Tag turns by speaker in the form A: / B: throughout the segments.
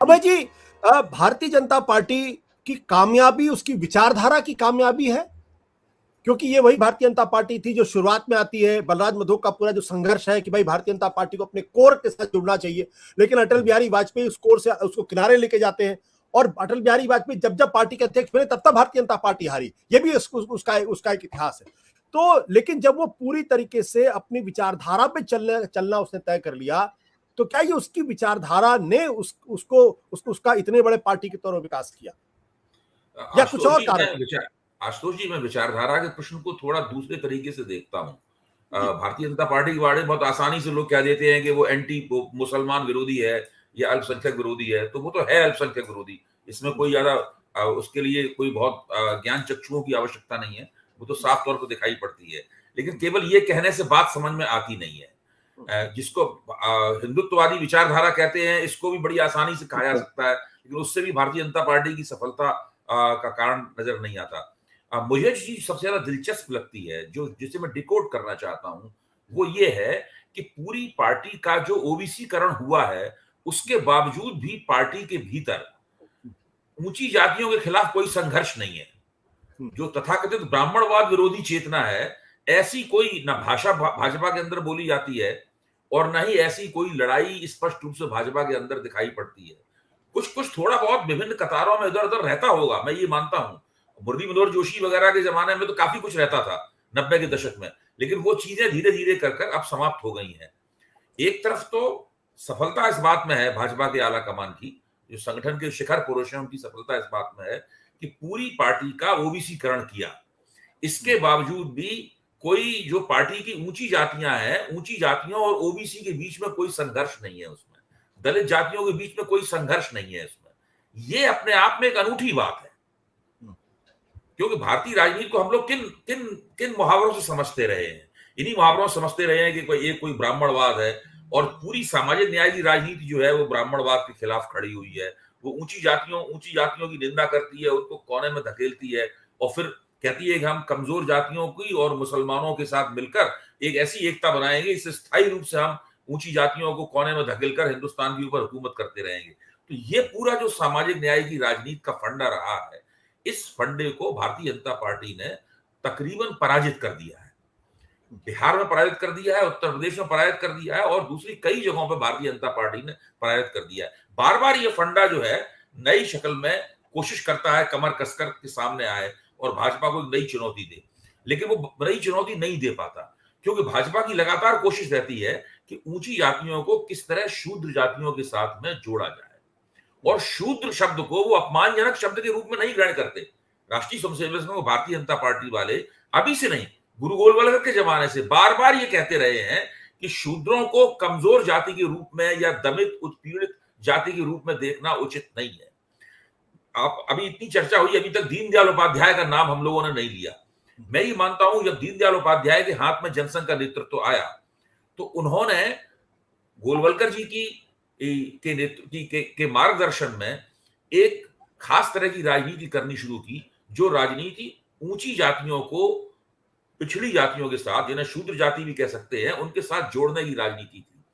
A: अभय जी, Bharatiya Janata party की कामयाबी उसकी विचारधारा की कामयाबी है, क्योंकि ये वही भारतीय जनता पार्टी थी जो शुरुआत में आती है। बलराज मधोक का पूरा जो संघर्ष है कि भाई भारतीय जनता पार्टी को अपने कोर के साथ जुड़ना चाहिए, लेकिन अटल बिहारी वाजपेयी उस कोर से उसको किनारे लेके जाते हैं। और अटल बिहारी वाजपेयी जब जब पार्टी के अध्यक्ष बने तब तब भारतीय जनता पार्टी हारी, ये भी उसका एक इतिहास है। तो लेकिन जब वो पूरी तरीके से अपनी विचारधारा पे चलना उसने तय कर लिया, तो क्या ये उसकी विचारधारा ने उसका इतने बड़े पार्टी के तौर पर विकास किया, या कुछ
B: आशुतोष
A: और
B: जी,
A: कारक?
B: मैं विचारधारा के प्रश्न को थोड़ा दूसरे तरीके से देखता हूँ।
A: जी।
B: भारतीय जनता पार्टी के बारे में बहुत आसानी से लोग कह देते हैं कि वो एंटी मुसलमान विरोधी है या अल्पसंख्यक विरोधी है, तो वो तो है अल्पसंख्यक विरोधी। इसमें कोई ज्यादा उसके लिए कोई बहुत ज्ञान चक्षुओं की आवश्यकता नहीं है, वो तो साफ तौर पर दिखाई पड़ती है। लेकिन केवल ये कहने से बात समझ में आती नहीं है। जिसको हिंदुत्ववादी विचारधारा कहते हैं, इसको भी बड़ी आसानी से कहा जा सकता है, लेकिन उससे भी भारतीय जनता पार्टी की सफलता का कारण नजर नहीं आता। मुझे जो चीज सबसे ज्यादा दिलचस्प लगती है, जो जिसे मैं डिकोड करना चाहता हूं, वो ये है कि पूरी पार्टी का जो ओबीसी करण हुआ है, उसके बावजूद भी पार्टी के भीतर ऊंची जातियों के खिलाफ कोई संघर्ष नहीं है। जो तथाकथित ब्राह्मणवाद विरोधी चेतना है, ऐसी कोई ना भाजपा के अंदर बोली जाती है, और ना ही ऐसी कोई लड़ाई स्पष्ट रूप से भाजपा के अंदर दिखाई पड़ती है। कुछ कुछ थोड़ा बहुत विभिन्न कतारों में इधर उधर रहता होगा, मैं ये मानता हूं। मुरली मनोहर जोशी वगैरह के जमाने में तो काफी कुछ रहता था, 90 के दशक में। लेकिन वो चीजें धीरे धीरे कर कर अब समाप्त हो गई हैं। एक तरफ तो सफलता इस बात में है भाजपा के आला कमान की, जो संगठन के शिखर पुरुष हैं, उनकी सफलता इस बात में है कि पूरी पार्टी का ओबीसीकरण किया। इसके बावजूद भी कोई जो पार्टी की ऊंची जातियां हैं, ऊंची जातियों और ओबीसी के बीच में कोई संघर्ष नहीं है उसमें। दलित जातियों के बीच में कोई संघर्ष नहीं है इसमें। ये अपने आप में एक अनूठी बात है, क्योंकि भारतीय राजनीति को हम लोग किन किन किन मुहावरों से समझते रहे हैं। इन्हीं मुहावरों से समझते रहे हैं कि कोई ब्राह्मणवाद है, और पूरी सामाजिक न्याय की राजनीति जो है वो ब्राह्मणवाद के खिलाफ खड़ी हुई है। वो ऊंची जातियों की निंदा करती है, उनको कोने में धकेलती है, और फिर कहती है कि हम कमजोर जातियों की और मुसलमानों के साथ मिलकर एक ऐसी एकता बनाएंगे, इससे स्थायी रूप से हम ऊंची जातियों को कोने में धकेलकर हिंदुस्तान के ऊपर हुकूमत करते रहेंगे। तो ये पूरा जो सामाजिक न्याय की राजनीति का फंडा रहा है, इस फंडे को भारतीय जनता पार्टी ने तकरीबन पराजित कर दिया है। बिहार में पराजित कर दिया है, उत्तर प्रदेश में पराजित कर दिया है, और दूसरी कई जगहों पर भारतीय जनता पार्टी ने पराजित कर दिया है। बार बार ये फंडा जो है नई शक्ल में कोशिश करता है कमर कसकर के सामने आए और भाजपा को एक नई चुनौती दे, लेकिन वो नई चुनौती नहीं दे पाता, क्योंकि भाजपा की लगातार कोशिश रहती है कि ऊंची जातियों को किस तरह शूद्र जातियों के साथ में जोड़ा जाए। और शूद्र शब्द को वो अपमानजनक शब्द के रूप में नहीं ग्रहण करते। राष्ट्रीय स्वयंसेवक संघ, भारतीय जनता पार्टी वाले अभी से नहीं, गुरु गोलवलकर के जमाने से बार बार ये कहते रहे हैं कि शूद्रों को कमजोर जाति के रूप में या दमित उत्पीड़ित जाति के रूप में देखना उचित नहीं है। आप अभी इतनी चर्चा हुई, अभी तक दीनदयाल उपाध्याय का नाम हम लोगों ने नहीं लिया। मैं ये मानता हूं, जब दीनदयाल उपाध्याय के हाथ में जनसंघ का नेतृत्व आया, तो उन्होंने गोलवलकर जी के मार्गदर्शन में एक खास तरह की राजनीति करनी शुरू की, जो राजनीति ऊंची जातियों को पिछड़ी जातियों के साथ, जिन्हें शूद्र जाति भी कह सकते हैं, उनके साथ जोड़ने की राजनीति थी।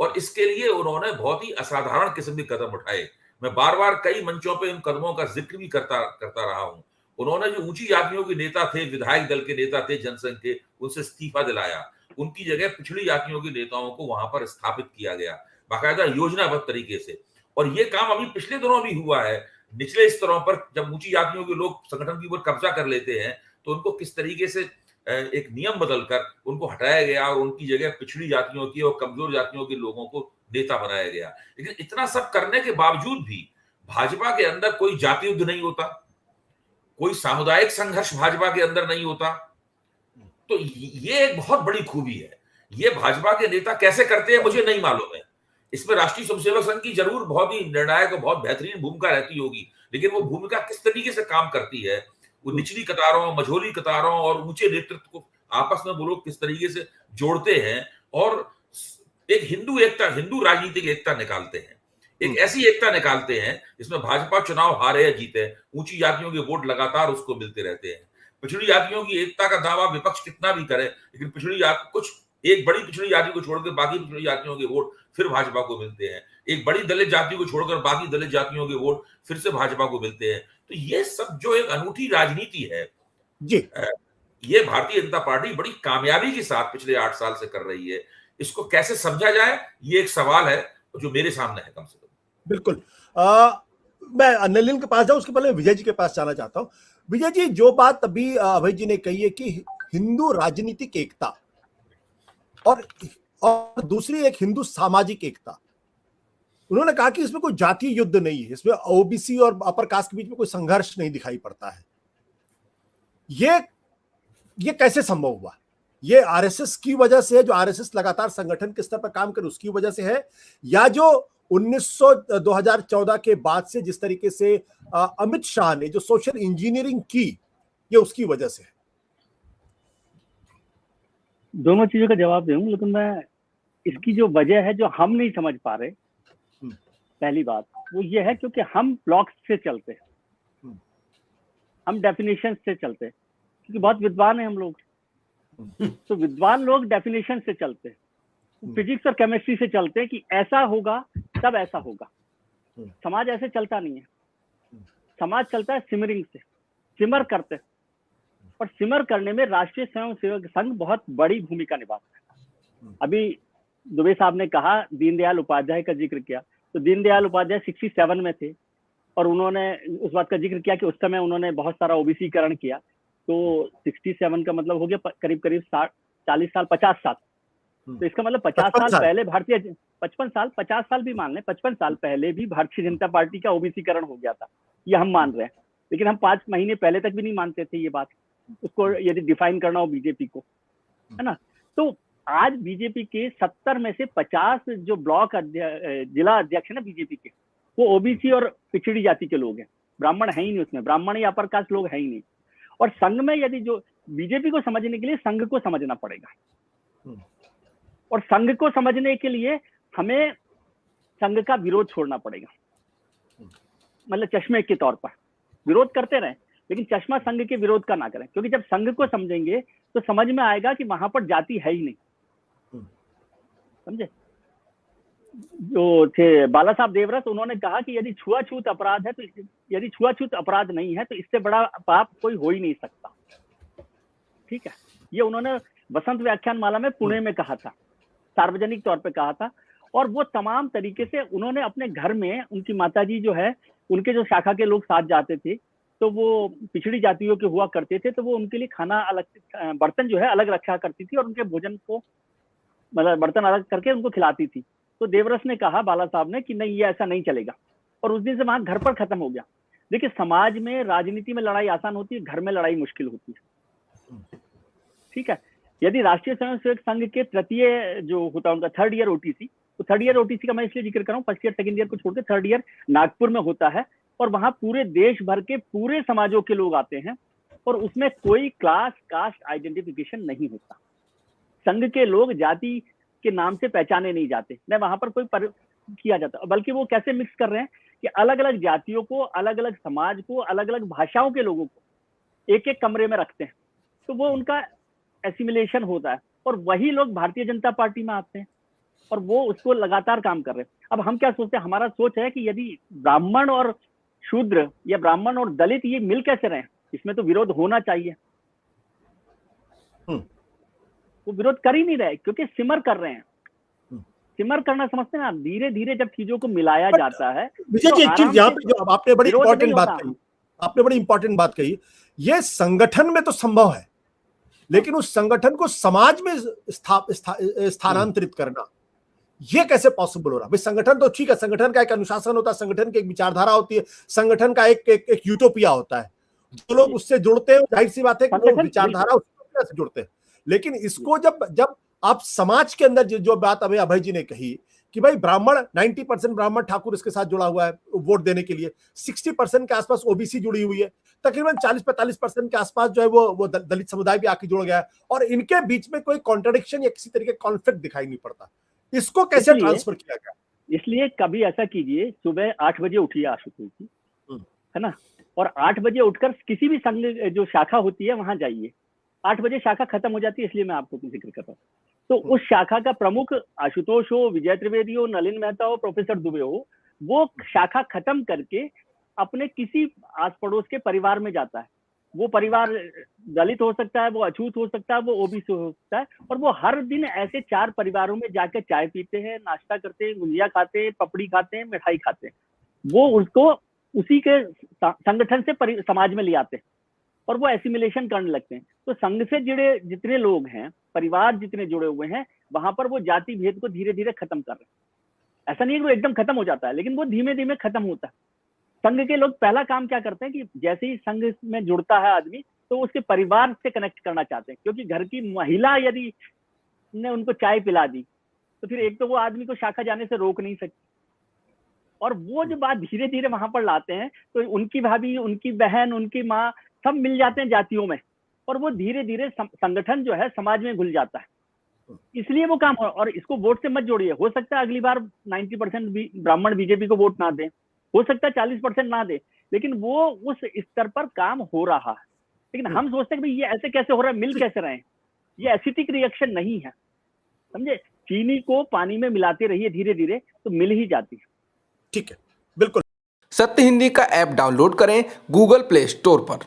B: और इसके लिए उन्होंने बहुत ही असाधारण किस्म के कदम उठाए। मैं बार बार कई मंचों पे इन कदमों का जिक्र भी करता करता रहा हूं। उन्होंने जो ऊंची जातियों के नेता थे, विधायक दल के नेता थे जनसंघ के, उनसे इस्तीफा दिलाया। उनकी जगह पिछड़ी जातियों के नेताओं को वहां पर स्थापित किया गया, बाकायदा योजनाबद्ध तरीके से। और ये काम अभी पिछले दिनों भी हुआ है। निचले स्तरों पर जब ऊंची जातियों के लोग संगठन के ऊपर कब्जा कर लेते हैं, तो उनको किस तरीके से एक नियम बदलकर उनको हटाया गया और उनकी जगह पिछड़ी जातियों की और कमजोर जातियों के लोगों को नेता बनाया गया। लेकिन इतना सब करने के बावजूद भी भाजपा के अंदर कोई जाति युद्ध नहीं होता, कोई सामुदायिक संघर्ष भाजपा के अंदर नहीं होता। तो ये एक बहुत बड़ी खूबी है। ये भाजपा के नेता कैसे करते हैं मुझे नहीं मालूम है। इसमें राष्ट्रीय स्वयंसेवक संघ की जरूर बहुत ही निर्णायक और बहुत बेहतरीन भूमिका रहती होगी, लेकिन वो भूमिका किस तरीके से काम करती है, वो निचली कतारों, मझोली कतारों और ऊंचे नेतृत्व को आपस में वो लोग किस तरीके से जोड़ते हैं, और एक हिंदू राजनीतिक एकता निकालते हैं। एक ऐसी एकता निकालते हैं जिसमें भाजपा चुनाव हारे या जीते, ऊंची जातियों के वोट लगातार उसको मिलते रहते हैं। पिछड़ी जातियों की एकता का दावा विपक्ष कितना भी करे, लेकिन पिछड़ी जाति कुछ एक बड़ी पिछड़ी जाति को छोड़कर बाकी पिछड़ी जातियों के वोट फिर भाजपा को मिलते हैं, एक बड़ी दलित जाति को छोड़कर बाकी दलित जातियों के वोट फिर से भाजपा को मिलते हैं। तो ये सब जो एक अनूठी राजनीति है,
A: जी
B: ये भारतीय जनता पार्टी बड़ी कामयाबी के साथ पिछले 8 साल से कर रही है। इसको कैसे समझा जाए, ये एक सवाल है जो मेरे सामने है कम से कम।
A: बिल्कुल। मैं नलिन के पास जाऊं, उसके पहले विजय जी के पास जाना चाहता हूं। विजय जी, जो बात अभी अभय जी ने कही है कि हिंदू राजनीतिक एकता और दूसरी एक हिंदू सामाजिक एकता, उन्होंने कहा कि इसमें कोई जातीय युद्ध नहीं है, इसमें ओबीसी और अपर कास्ट के बीच में कोई संघर्ष नहीं दिखाई पड़ता है। ये कैसे संभव हुआ? ये आरएसएस की वजह से है, जो आरएसएस लगातार संगठन के स्तर पर काम करे उसकी वजह से है, या जो 2014 के बाद से जिस तरीके से अमित शाह ने जो सोशल इंजीनियरिंग की, ये उसकी वजह से है?
C: दोनों चीजों का जवाब दूं, लेकिन मैं इसकी जो वजह है जो हम नहीं समझ पा रहे, पहली बात वो ये है क्योंकि हम ब्लॉक्स से चलते हैं, हम डेफिनेशन से चलते हैं, क्योंकि बहुत विद्वान है हम लोग, तो विद्वान लोग डेफिनेशन से चलते हैं, फिजिक्स और केमिस्ट्री से चलते हैं कि ऐसा होगा तब ऐसा होगा। समाज ऐसे चलता नहीं है, समाज चलता है सिमरिंग से, सिमर करते हैं, और सिमर करने में राष्ट्रीय स्वयंसेवक संघ बहुत बड़ी भूमिका निभाता है। अभी दुबे साहब ने कहा, दीनदयाल उपाध्याय का जिक्र किया, तो दीनदयाल उपाध्याय 67 में थे और उन्होंने उस बात का जिक्र किया कि उस समय उन्होंने बहुत सारा ओबीसीकरण किया। तो 67 का मतलब हो गया करीब करीब 40 साल, 50 साल। तो इसका मतलब 50 साल पहले 50 साल भी मान लें, 55 साल पहले भी भारतीय जनता पार्टी का ओबीसीकरण हो गया था, ये हम मान रहे हैं। लेकिन हम 5 महीने पहले तक भी नहीं मानते थे ये बात, उसको यदि डिफाइन करना हो बीजेपी को, है ना। तो आज बीजेपी के 70 में से 50 जो ब्लॉक जिला अध्यक्ष है ना बीजेपी के, वो ओबीसी और पिछड़ी जाति के लोग हैं, ब्राह्मण है ही नहीं उसमें, ब्राह्मण या अपर कास्ट लोग है ही नहीं। और संघ में यदि जो बीजेपी को समझने के लिए संघ को समझना पड़ेगा, और संघ को समझने के लिए हमें संघ का विरोध छोड़ना पड़ेगा। मतलब चश्मे के तौर पर विरोध करते रहे, लेकिन चश्मा संघ के विरोध का ना करें, क्योंकि जब संघ को समझेंगे तो समझ में आएगा कि वहां पर जाति है ही नहीं। समझे? जो थे बाला साहब देवरस, उन्होंने कहा कि यदि छुआछूत अपराध है, तो यदि छुआछूत अपराध नहीं है तो इससे बड़ा पाप कोई हो ही नहीं सकता। ठीक है, ये उन्होंने वसंत व्याख्यान माला में पुणे में कहा था, सार्वजनिक तौर पे कहा था। और वो तमाम तरीके से उन्होंने अपने घर में, उनकी माताजी जो है, उनके जो शाखा के लोग साथ जाते थे, तो वो पिछड़ी जातियों के हुआ करते थे, तो वो उनके लिए खाना अलग, बर्तन जो है अलग रखा करती थी और उनके भोजन को, मतलब बर्तन अलग करके उनको खिलाती थी। तो देवरस ने कहा, बाला साहब ने, कि नहीं ये ऐसा नहीं चलेगा, और उस दिन से वहां घर पर खत्म हो गया। देखिए, समाज में, राजनीति में लड़ाई आसान होती है, घर में लड़ाई मुश्किल होती है। ठीक है, यदि राष्ट्रीय स्वयंसेवक संघ के तृतीय जो होता है उनका 3rd ईयर ओटीसी, तो 3rd ईयर ओटीसी का मैं इसलिए जिक्र कर रहा हूँ, 1st ईयर 2nd ईयर को छोड़कर 3rd ईयर नागपुर में होता है, और वहां पूरे देश भर के पूरे समाजों के लोग आते हैं, और उसमें कोई क्लास कास्ट आइडेंटिफिकेशन नहीं होता। संघ के लोग जाति के नाम से पहचाने नहीं जाते, न वहां पर कोई किया जाता, बल्कि वो कैसे मिक्स कर रहे हैं कि अलग अलग जातियों को, अलग अलग समाज को, अलग अलग भाषाओं के लोगों को एक एक कमरे में रखते हैं, तो वो उनका एसिमिलेशन होता है, और वही लोग भारतीय जनता पार्टी में आते हैं, और वो उसको लगातार काम कर रहे हैं। अब हम क्या सोचते हैं, हमारा सोच है कि यदि ब्राह्मण और शूद्र या ब्राह्मण और दलित ये मिल कैसे रहे, इसमें तो विरोध होना चाहिए। वो विरोध कर ही नहीं रहे, क्योंकि सिमर कर रहे हैं। सिमर करना समझते हैं ना, धीरे धीरे जब चीजों को मिलाया जाता है।
A: विजय जी, एक चीज यहाँ पे जो आपने बड़ी इंपॉर्टेंट बात कही, आपने बड़ी इंपॉर्टेंट बात कही, ये संगठन में तो संभव है, लेकिन उस संगठन को समाज में स्थानांतरित करना, ये कैसे पॉसिबल हो रहा? भाई संगठन तो ठीक है, संगठन का एक अनुशासन होता है, संगठन की एक विचारधारा होती है, संगठन का एक यूटोपिया होता है, जो लोग उससे जुड़ते हैं, जाहिर सी बात है कि वो विचारधारा उससे जुड़ते हैं। लेकिन इसको जब आप समाज के अंदर जो बात अभी अभय जी ने कही कि भाई ब्राह्मण 90% ब्राह्मण ठाकुर इसके साथ जुड़ा हुआ है वोट देने के लिए, 60% के आसपास ओबीसी जुड़ी हुई है, तकरीबन 40-45% के आसपास जो है वो दलित समुदाय भी आके जुड़ गया है, और इनके बीच में कोई कॉन्ट्रडिक्शन या किसी तरीके का कॉन्फ्लिक्ट दिखाई नहीं पड़ता। इसको कैसे ट्रांसफर किया गया?
C: इसलिए कभी ऐसा कीजिए, सुबह 8 बजे उठिए आशुतोष जी, है ना, और 8 बजे उठकर किसी भी संघ जो शाखा होती है वहां जाइए। 8 बजे शाखा खत्म हो जाती है, इसलिए मैं आपको जिक्र कर रहा हूँ। तो उस शाखा का प्रमुख आशुतोष हो, विजय त्रिवेदी हो, नलिन मेहता हो, प्रोफेसर दुबे हो, वो शाखा खत्म करके अपने किसी आस पड़ोस के परिवार में जाता है। वो परिवार दलित हो सकता है, वो अछूत हो सकता है, वो ओबीसी हो सकता है, और वो हर दिन ऐसे 4 परिवारों में जाकर चाय पीते हैं, नाश्ता करते हैं, गुजिया खाते हैं, पपड़ी खाते हैं, मिठाई खाते हैं। वो उसको उसी के संगठन से समाज में ले आते हैं और वो एसिमिलेशन करने लगते हैं। तो संघ से जुड़े जितने लोग हैं, परिवार जितने जुड़े हुए हैं, वहां पर वो जाति भेद को धीरे धीरे खत्म कर रहे हैं। ऐसा नहीं है कि वो एकदम खत्म हो जाता है, लेकिन वो धीमे धीमे खत्म होता है। संघ के लोग पहला काम क्या करते हैं कि जैसे ही संघ में जुड़ता है आदमी, तो उसके परिवार से कनेक्ट करना चाहते हैं, क्योंकि घर की महिला यदि ने उनको चाय पिला दी तो फिर एक तो वो आदमी को शाखा जाने से रोक नहीं सकती, और वो जो बात धीरे धीरे वहां पर लाते हैं, तो उनकी भाभी, उनकी बहन, उनकी माँ सब मिल जाते हैं जातियों में, और वो धीरे धीरे संगठन जो है समाज में घुल जाता है। इसलिए वो काम हो, और इसको वोट से मत जोड़िए। हो सकता है अगली बार 90% ब्राह्मण बीजेपी को वोट ना दे, हो सकता है 40% ना दे, लेकिन वो उस स्तर पर काम हो रहा है। लेकिन हम सोचते हैं कि ये ऐसे कैसे हो रहा है, मिल कैसे रहे हैं। ये एसिटिक रिएक्शन नहीं है, समझे। चीनी को पानी में मिलाते रहिए धीरे धीरे, तो मिल ही जाती है।
A: ठीक है, बिल्कुल।
D: सत्य हिंदी का ऐप डाउनलोड करें गूगल प्ले स्टोर पर।